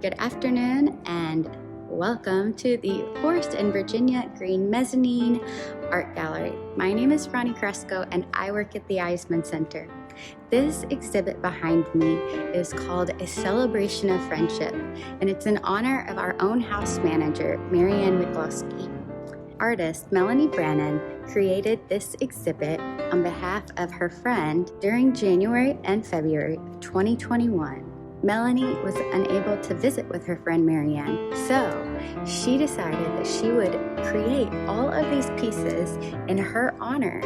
Good afternoon and welcome to the Forest in Virginia Green Mezzanine Art Gallery. My name is Ronnie Cresco and I work at the Eisman Center. This exhibit behind me is called A Celebration of Friendship, and it's in honor of our own house manager, Marianne McCloskey. Artist Melanie Brannon created this exhibit on behalf of her friend during January and February of 2021. Melanie was unable to visit with her friend Marianne, so she decided that she would create all of these pieces in her honor,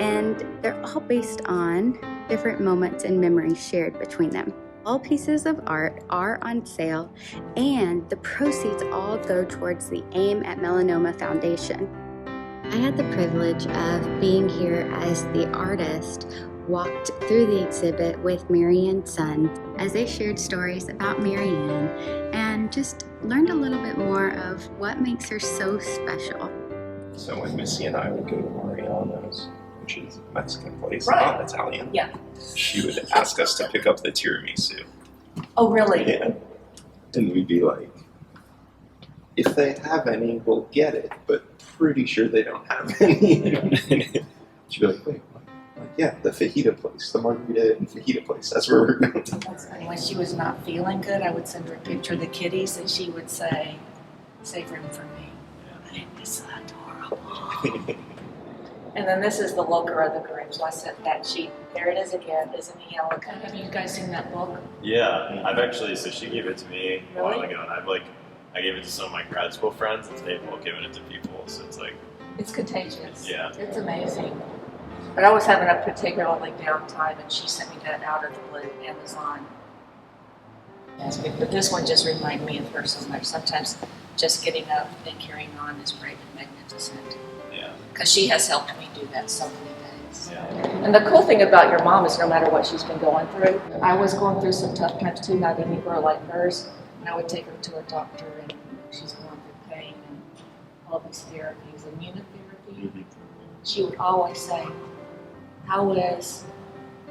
and they're all based on different moments and memories shared between them. All pieces of art are on sale, and the proceeds all go towards the Aim at Melanoma Foundation. I had the privilege of being here as the artist walked through the exhibit with Marianne's son as they shared stories about Marianne and just learned a little bit more of what makes her so special. So when Missy and I would go to Mariano's, which is a Mexican place, Right. not Italian, Yeah. she would ask us to pick up the tiramisu. Oh, really? Yeah. And we'd be like, if they have any, we'll get it, but pretty sure they don't have any. She'd be like, wait, what? Like, yeah, the fajita place, the margarita and fajita place, that's where we're going. That's funny. When she was not feeling good, I would send her a picture of the kitties, and she would say, "Save room for me." And it's adorable. And then this is the looker of the group. So I sent that sheet. There it is again. Isn't he elegant? Have you guys seen that book? Yeah, I've actually, so she gave it to me a while Really? ago, and I gave it to some of my grad school friends, and they've all given it to people, so it's like, It's contagious. Yeah. It's amazing. But I was having a particularly down time, and she sent me that out of the blue Amazon. But this one just reminded me of her so much. Sometimes just getting up and carrying on is brave and magnificent. yeah, Because she has helped me do that so many days. yeah. And the cool thing about your mom is no matter what she's been going through, I was going through some tough times too, having a girl like hers, and I would take her to a doctor and she's going through pain and all these therapies, immunotherapy. Mhm. She would always say, "How is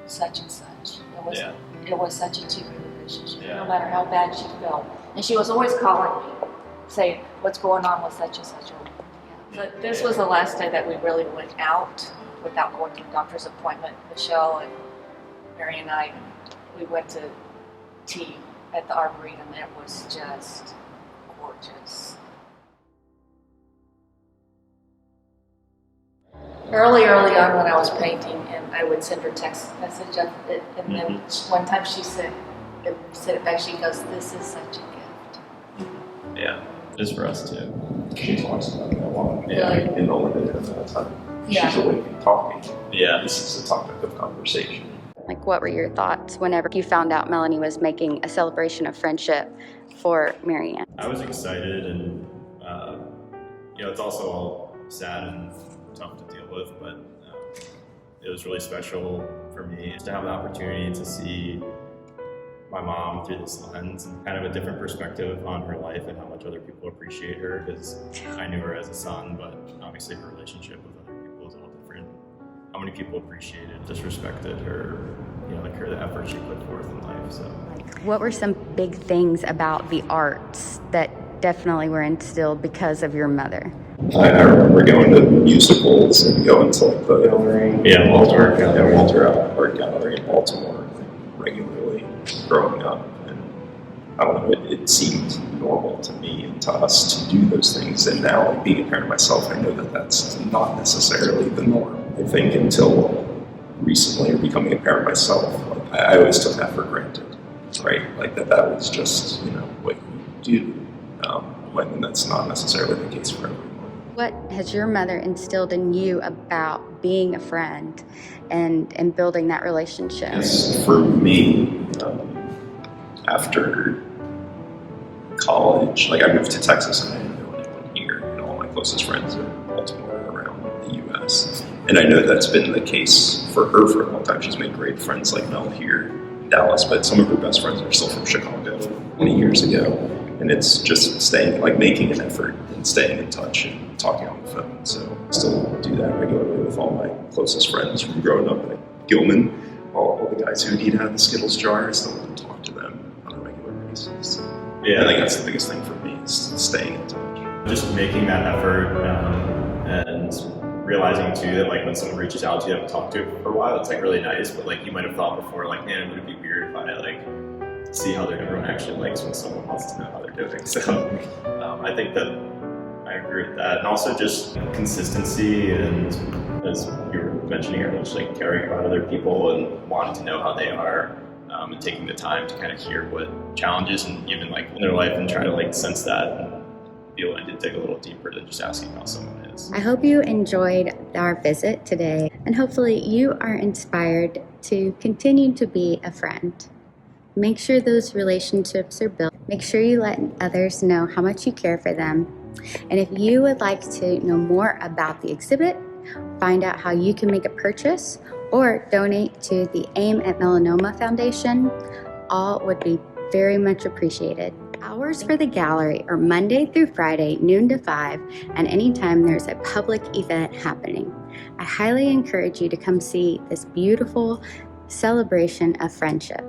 such and such?" Yeah. It was such a two-way relationship, Yeah. no matter how bad she felt. And she was always calling me, saying, "What's going on with such and such?" But this was the last day that we really went out without going to a doctor's appointment. Michelle and Mary and I, we went to tea at the Arboretum. It was just gorgeous. Early on when I was painting, and I would send her text message of it, and then one time she said it back, she goes, "This is such a gift." Yeah, just for us too. She talks about that a lot. Really? In the limited amount of time. Yeah. She's awake and talking. Yeah, This is the topic of conversation. Like, what were your thoughts whenever you found out Melanie was making a celebration of friendship for Marianne? I was excited, and it's also all sad and tough to deal with, but it was really special for me to have the opportunity to see my mom through this lens and kind of a different perspective on her life and how much other people appreciate her, because I knew her as a son, but obviously her relationship with other people is all different. How many people appreciated, just respected her, the effort she put forth in life. So What were some big things about the arts that definitely were instilled because of your mother? I remember going to musicals and going to like the Walter Art Gallery in Baltimore regularly growing up, and I don't know, it seemed normal to me and to us to do those things. And now, like, being a parent myself, I know that that's not necessarily the norm. I think until recently, becoming a parent myself, like, I always took that for granted, right? Like that was just what you do, when that's not necessarily the case for everyone. What has your mother instilled in you about being a friend and building that relationship? Yes, for me, after college, like, I moved to Texas and I didn't know anyone here, and all my closest friends are in Baltimore and around the U.S. And I know that's been the case for her for a long time. She's made great friends like Mel here in Dallas, but some of her best friends are still from Chicago 20 years ago. And it's just making an effort and staying in touch and talking on the phone. So I still do that regularly with all my closest friends from growing up at Gilman. All the guys who need to have the Skittles jar, I still talk to them on a regular basis. Yeah. I think that's the biggest thing for me, is staying in touch. Just making that effort, and realizing too that like when someone reaches out to you, haven't talked to for a while, it's like really nice. But like you might have thought before, like, man, would it be weird if I like see how everyone actually likes when someone wants to know how they're doing? So I think that I agree with that, and also just consistency, and as you were mentioning earlier, just like caring about other people and wanting to know how they are. And taking the time to kind of hear what challenges and even like in their life and try to like sense that and be willing to dig a little deeper than just asking how someone is. I hope you enjoyed our visit today, and hopefully you are inspired to continue to be a friend. Make sure those relationships are built. Make sure you let others know how much you care for them. And if you would like to know more about the exhibit, find out how you can make a purchase, or donate to the AIM at Melanoma Foundation, all would be very much appreciated. Hours for the gallery are Monday through Friday, noon to 5, and anytime there's a public event happening. I highly encourage you to come see this beautiful celebration of friendship.